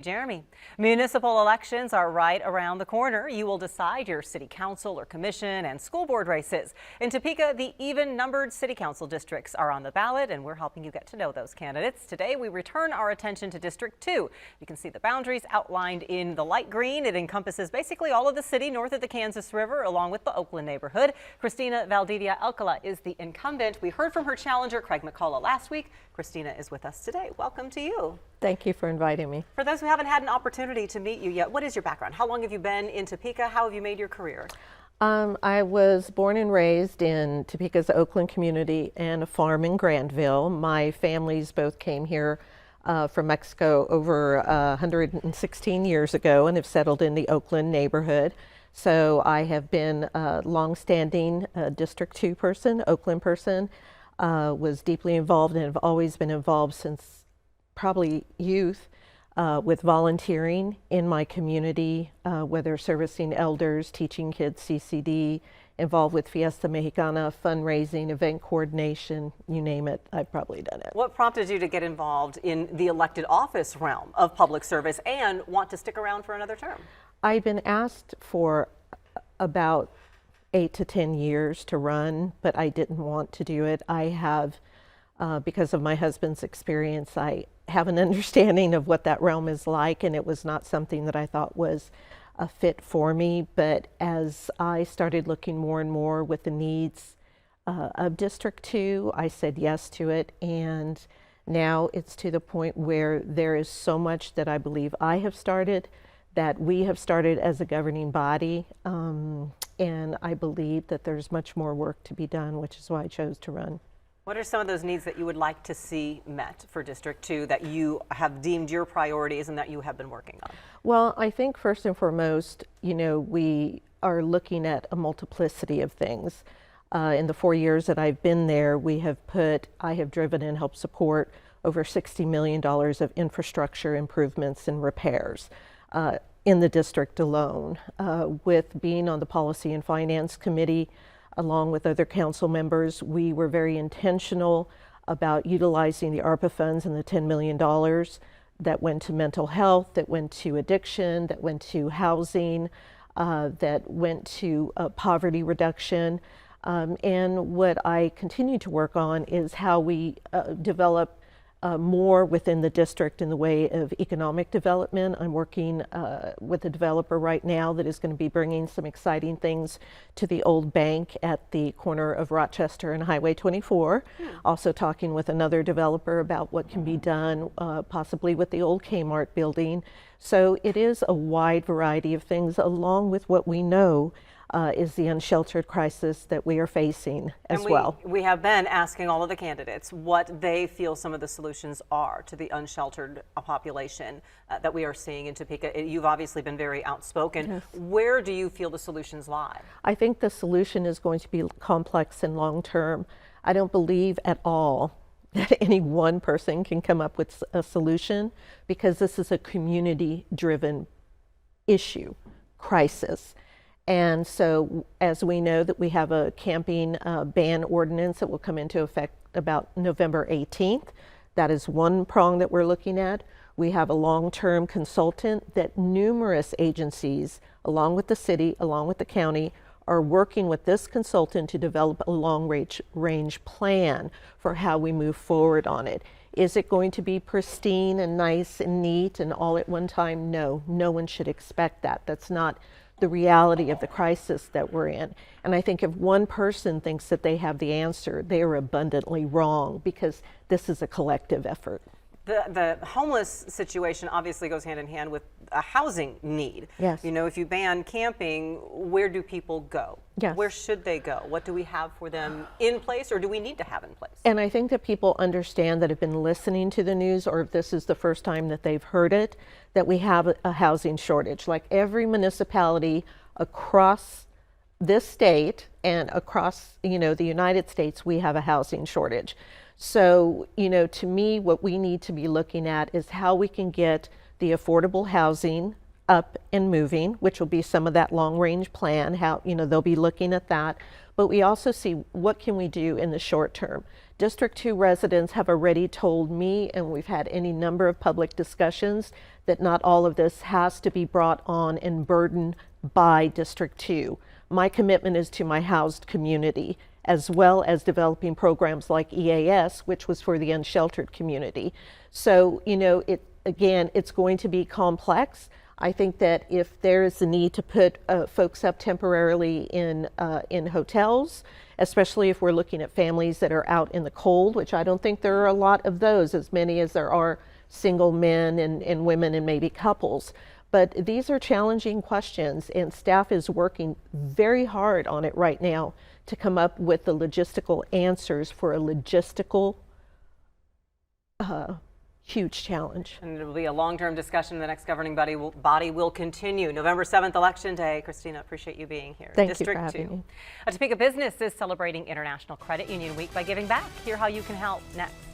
Jeremy, municipal elections are right around the corner. You will decide your city council or commission and school board races. In Topeka, the even-numbered city council districts are on the ballot, and we're helping you get to know those candidates. Today, we return our attention to District 2. You can see the boundaries outlined in the light green. It encompasses basically all of the city north of the Kansas River, along with the Oakland neighborhood. Christina Valdivia-Alcala is the incumbent. We heard from her challenger, Craig McCullough, last week. Christina is with us today. Welcome to you. Thank you for inviting me. For those who haven't had an opportunity to meet you yet, what is your background? How long have you been in Topeka? How have you made your career? I was born and raised in Topeka's Oakland community and a farm in Grandville. My families both came here from Mexico over 116 years ago and have settled in the Oakland neighborhood. So I have been a long-standing District 2 person, Oakland person, was deeply involved and have always been involved since probably youth with volunteering in my community, whether servicing elders, teaching kids CCD, involved with Fiesta Mexicana, fundraising, event coordination, you name it, I've probably done it. What prompted you to get involved in the elected office realm of public service and want to stick around for another term? I've been asked for about 8 to 10 years to run, but I didn't want to do it. I have, because of my husband's experience, I have an understanding of what that realm is like, and it was not something that I thought was a fit for me. But as I started looking more and more with the needs of District 2, I said yes to it, and now it's to the point where there is so much that I believe I have started, that we have started as a governing body, and I believe that there's much more work to be done, which is why I chose to run. What are some of those needs that you would like to see met for District 2 that you have deemed your priorities and that you have been working on? Well, I think first and foremost, you know, we are looking at a multiplicity of things. In the 4 years that I've been there, I have driven and helped support over $60 million of infrastructure improvements and repairs in the district alone. With being on the Policy and Finance Committee, along with other council members, we were very intentional about utilizing the ARPA funds and the $10 million that went to mental health, that went to addiction, that went to housing, that went to poverty reduction. And what I continue to work on is how we develop more within the district in the way of economic development. I'm working with a developer right now that is going to be bringing some exciting things to the old bank at the corner of Rochester and Highway 24. Also talking with another developer about what can be done possibly with the old Kmart building. So it is a wide variety of things, along with what we know is the unsheltered crisis that we are facing as well. We have been asking all of the candidates what they feel some of the solutions are to the unsheltered population that we are seeing in Topeka. You've obviously been very outspoken. Yes. Where do you feel the solutions lie? I think the solution is going to be complex and long-term. I don't believe at all that any one person can come up with a solution, because this is a community-driven issue, crisis. And so, as we know that we have a camping ban ordinance that will come into effect about November 18th. That is one prong that we're looking at. We have a long-term consultant that numerous agencies, along with the city, along with the county, are working with this consultant to develop a long-range plan for how we move forward on it. Is it going to be pristine and nice and neat and all at one time? No, no one should expect that. That's not the reality of the crisis that we're in. And I think if one person thinks that they have the answer, they are abundantly wrong, because this is a collective effort. The homeless situation obviously goes hand in hand with a housing need. Yes. You know, if you ban camping, where do people go? Yes. Where should they go? What do we have for them in place, or do we need to have in place? And I think that people understand, that have been listening to the news, or if this is the first time that they've heard it, that we have a housing shortage. Like every municipality across this state and across, you know, the United States, we have a housing shortage. So, you know, to me, what we need to be looking at is how we can get the affordable housing up and moving, which will be some of that long-range plan, how, you know, they'll be looking at that. But we also see what can we do in the short term. District 2 residents have already told me, and we've had any number of public discussions, that not all of this has to be brought on and burdened by District 2. My commitment is to my housed community, as well as developing programs like EAS, which was for the unsheltered community. So, you know, it's going to be complex. I think that if there is a need to put folks up temporarily in hotels, especially if we're looking at families that are out in the cold, which I don't think there are a lot of those, as many as there are single men and women and maybe couples. But these are challenging questions, and staff is working very hard on it right now to come up with the logistical answers for a logistical huge challenge. And it will be a long-term discussion. The next governing body will continue. November 7th, Election Day. Christina, appreciate you being here. Thank you for having me. A Topeka business is celebrating International Credit Union Week by giving back. Hear how you can help next.